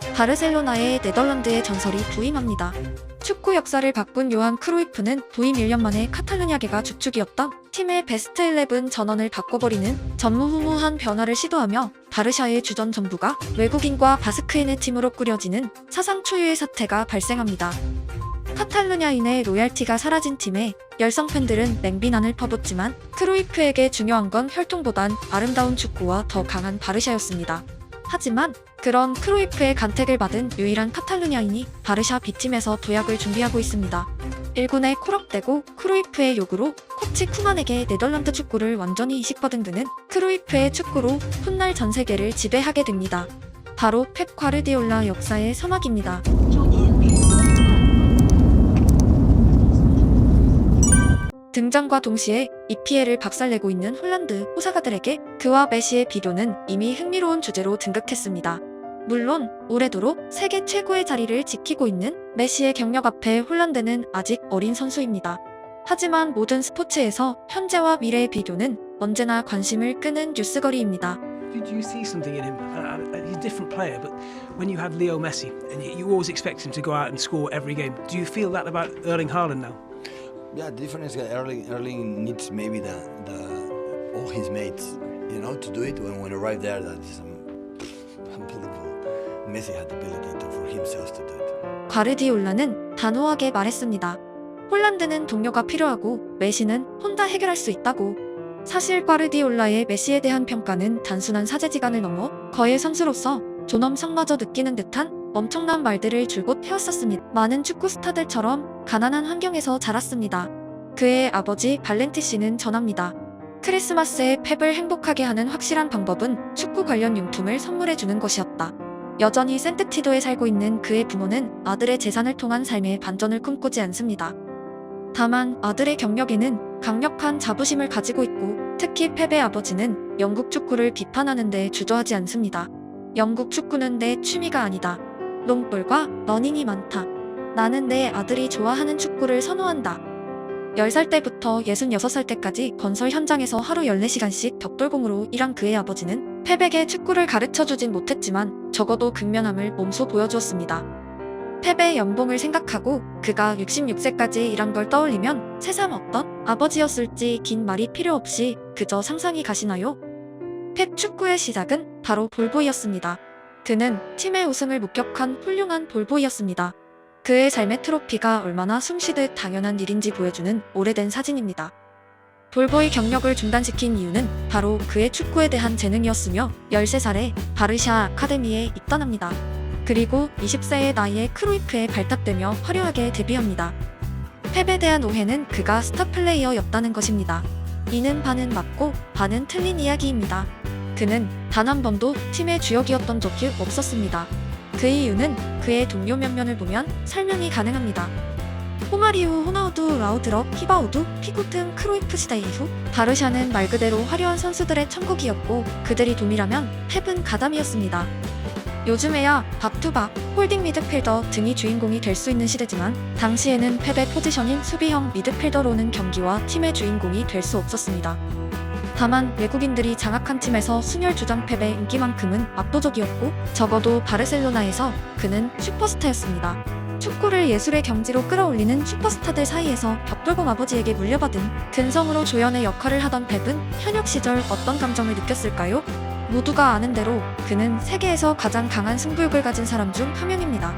바르셀로나에 네덜란드의 전설이 부임합니다. 축구 역사를 바꾼 요한 크루이프는 부임 1년 만에 카탈루냐계가 주축이었던 팀의 베스트 11 전원을 바꿔버리는 전무후무한 변화를 시도하며 바르샤의 주전 전부가 외국인과 바스크인의 팀으로 꾸려지는 사상 초유의 사태가 발생합니다. 카탈루냐인의 로얄티가 사라진 팀에 열성 팬들은 맹비난을 퍼붓지만 크루이프에게 중요한 건 혈통보단 아름다운 축구와 더 강한 바르샤였습니다. 하지만 그런 크루이프의 간택을 받은 유일한 카탈루냐인이 바르샤 B팀에서 도약을 준비하고 있습니다. 1군에 콜업되고 크루이프의 요구로 코치 쿠만에게 네덜란드 축구를 완전히 이식받은 그는 크루이프의 축구로 훗날 전 세계를 지배하게 됩니다. 바로 펩 과르디올라 역사의 서막입니다. 등장과 동시에 EPL을 박살내고 있는 홀란드 호사가들에게 그와 메시의 비교는 이미 흥미로운 주제로 등극했습니다. 물론 올해도록 세계 최고의 자리를 지키고 있는 메시의 경력 앞에 홀란드는 아직 어린 선수입니다. 하지만 모든 스포츠에서 현재와 미래의 비교는 언제나 관심을 끄는 뉴스거리입니다. Did you see something in him? He's a different player, but when you had Leo Messi, and you always expect him to go out and score every game, do you feel that about Erling Haaland now? Yeah, the difference is Erling needs maybe all his mates, to do it when arrive there. That is unbelievable. Messi had the ability for himself to do it. 과르디올라는 단호하게 말했습니다. 홀란드는 동료가 필요하고 메시는 혼자 해결할 수 있다고. 사실 과르디올라의 메시에 대한 평가는 단순한 사제지간을 넘어 거의 선수로서 존엄성마저 느끼는 듯한 엄청난 말들을 줄곧 해왔었습니다. 많은 축구 스타들처럼 가난한 환경에서 자랐습니다. 그의 아버지 발렌티 씨는 전합니다. 크리스마스에 펩을 행복하게 하는 확실한 방법은 축구 관련 용품을 선물해주는 것이었다. 여전히 센트티도에 살고 있는 그의 부모는 아들의 재산을 통한 삶의 반전을 꿈꾸지 않습니다. 다만 아들의 경력에는 강력한 자부심을 가지고 있고 특히 펩의 아버지는 영국 축구를 비판하는 데 주저하지 않습니다. 영국 축구는 내 취미가 아니다. 롱볼과 러닝이 많다. 나는 내 아들이 좋아하는 축구를 선호한다. 10살 때부터 66살 때까지 건설 현장에서 하루 14시간씩 벽돌공으로 일한 그의 아버지는 펩에게 축구를 가르쳐주진 못했지만 적어도 근면함을 몸소 보여주었습니다. 펩의 연봉을 생각하고 그가 66세까지 일한 걸 떠올리면 새삼 어떤 아버지였을지 긴 말이 필요 없이 그저 상상이 가시나요? 펩 축구의 시작은 바로 볼보이였습니다. 그는 팀의 우승을 목격한 훌륭한 볼보이였습니다. 그의 삶의 트로피가 얼마나 숨쉬듯 당연한 일인지 보여주는 오래된 사진입니다. 볼보이 경력을 중단시킨 이유는 바로 그의 축구에 대한 재능이었으며 13살에 바르샤 아카데미에 입단합니다. 그리고 20세의 나이에 크루이프에 발탁되며 화려하게 데뷔합니다. 펩에 대한 오해는 그가 스타 플레이어였다는 것입니다. 이는 반은 맞고 반은 틀린 이야기입니다. 그는 단 한 번도 팀의 주역이었던 적이 없었습니다. 그 이유는 그의 동료 면면을 보면 설명이 가능합니다. 호마리우, 호나우두, 라우드럽, 히바우두, 피구 등 크루이프 시대 이후 바르샤는 말 그대로 화려한 선수들의 천국이었고 그들이 돔이라면 펩은 가담이었습니다. 요즘에야 박투박, 홀딩 미드필더 등이 주인공이 될 수 있는 시대지만 당시에는 펩의 포지션인 수비형 미드필더로는 경기와 팀의 주인공이 될 수 없었습니다. 다만 외국인들이 장악한 팀에서 순혈 주장 펩의 인기만큼은 압도적이었고 적어도 바르셀로나에서 그는 슈퍼스타였습니다. 축구를 예술의 경지로 끌어올리는 슈퍼스타들 사이에서 벽돌공 아버지에게 물려받은 근성으로 조연의 역할을 하던 펩은 현역 시절 어떤 감정을 느꼈을까요? 모두가 아는 대로 그는 세계에서 가장 강한 승부욕을 가진 사람 중 한 명입니다.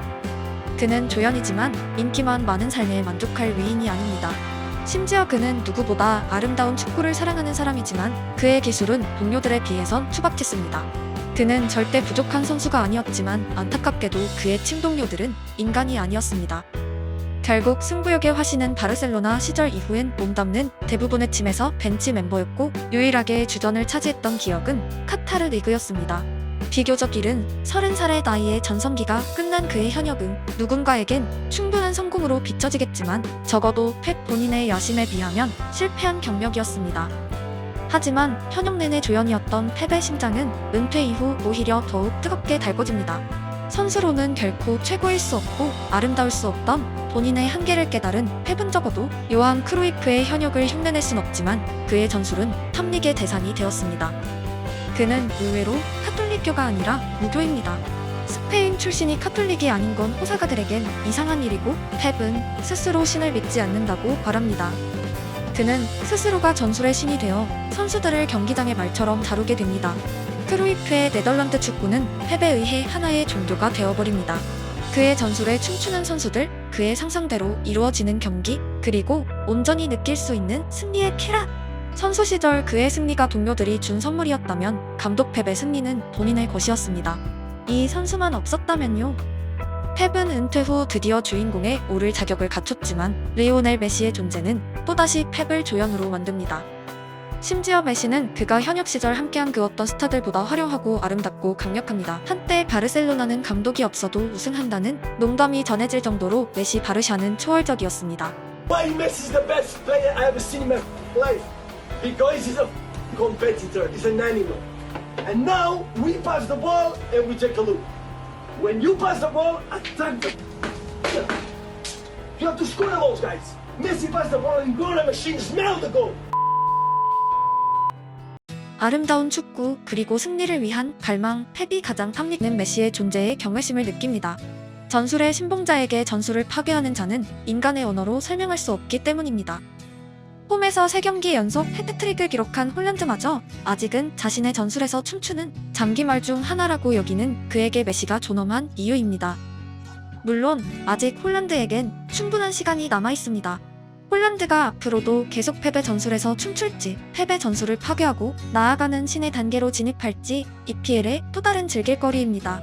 그는 조연이지만 인기만 많은 삶에 만족할 위인이 아닙니다. 심지어 그는 누구보다 아름다운 축구를 사랑하는 사람이지만 그의 기술은 동료들에 비해선 투박했습니다. 그는 절대 부족한 선수가 아니었지만 안타깝게도 그의 팀 동료들은 인간이 아니었습니다. 결국 승부욕의 화신은 바르셀로나 시절 이후엔 몸담는 대부분의 팀에서 벤치 멤버였고 유일하게 주전을 차지했던 기억은 카타르 리그였습니다. 비교적 이른 30살의 나이에 전성기가 끝난 그의 현역은 누군가에겐 충분한 성공으로 비춰지겠지만 적어도 펩 본인의 야심에 비하면 실패한 경력이었습니다. 하지만 현역 내내 조연이었던 펩의 심장은 은퇴 이후 오히려 더욱 뜨겁게 달궈집니다. 선수로는 결코 최고일 수 없고 아름다울 수 없던 본인의 한계를 깨달은 펩은 적어도 요한 크루이프의 현역을 흉내낼 순 없지만 그의 전술은 탑리그의 대상이 되었습니다. 그는 의외로 카톨릭교가 아니라 무교입니다. 스페인 출신이 카톨릭이 아닌 건 호사가들에겐 이상한 일이고 펩은 스스로 신을 믿지 않는다고 말합니다. 그는 스스로가 전술의 신이 되어 선수들을 경기장의 말처럼 다루게 됩니다. 크루이프의 네덜란드 축구는 펩에 의해 하나의 종교가 되어버립니다. 그의 전술에 춤추는 선수들, 그의 상상대로 이루어지는 경기, 그리고 온전히 느낄 수 있는 승리의 쾌락! 선수 시절 그의 승리가 동료들이 준 선물이었다면 감독 펩의 승리는 본인의 것이었습니다. 이 선수만 없었다면요? 펩은 은퇴 후 드디어 주인공에 오를 자격을 갖췄지만 리오넬 메시의 존재는 또다시 펩을 조연으로 만듭니다. 심지어 메시는 그가 현역 시절 함께한 그 어떤 스타들보다 화려하고 아름답고 강력합니다. 한때 바르셀로나는 감독이 없어도 우승한다는 농담이 전해질 정도로 메시 바르샤는 초월적이었습니다. Why Messi is the best player I ever seen in my life? Because he's a competitor, he's an animal. And now we pass the ball and we take a look. When you pass the ball, attack them. You have to score the goals, guys. Messi passed the ball and goal machine smell the goal. 아름다운 축구 그리고 승리를 위한 갈망, 펩이 가장 탐닉는 메시의 존재에 경외심을 느낍니다. 전술의 신봉자에게 전술을 파괴하는 자는 인간의 언어로 설명할 수 없기 때문입니다. 홈에서 3경기 연속 해트트릭을 기록한 홀란드마저 아직은 자신의 전술에서 춤추는 장기말 중 하나라고 여기는 그에게 메시가 존엄한 이유입니다. 물론 아직 홀란드에겐 충분한 시간이 남아 있습니다. 홀란드가 앞으로도 계속 펩의 전술에서 춤출지, 펩의 전술을 파괴하고 나아가는 신의 단계로 진입할지 EPL의 또 다른 즐길거리입니다.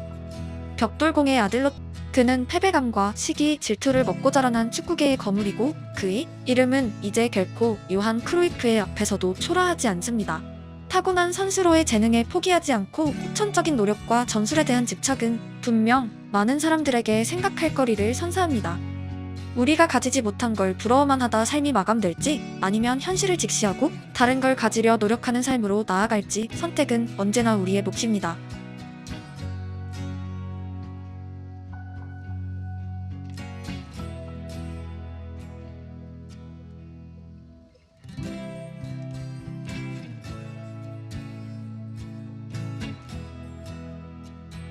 벽돌공의 아들로 그는 패배감과 시기, 질투를 먹고 자라난 축구계의 거물이고 그의 이름은 이제 결코 요한 크루이프의 앞에서도 초라하지 않습니다. 타고난 선수로의 재능에 포기하지 않고 후천적인 노력과 전술에 대한 집착은 분명 많은 사람들에게 생각할 거리를 선사합니다. 우리가 가지지 못한 걸 부러워만 하다 삶이 마감될지 아니면 현실을 직시하고 다른 걸 가지려 노력하는 삶으로 나아갈지 선택은 언제나 우리의 몫입니다.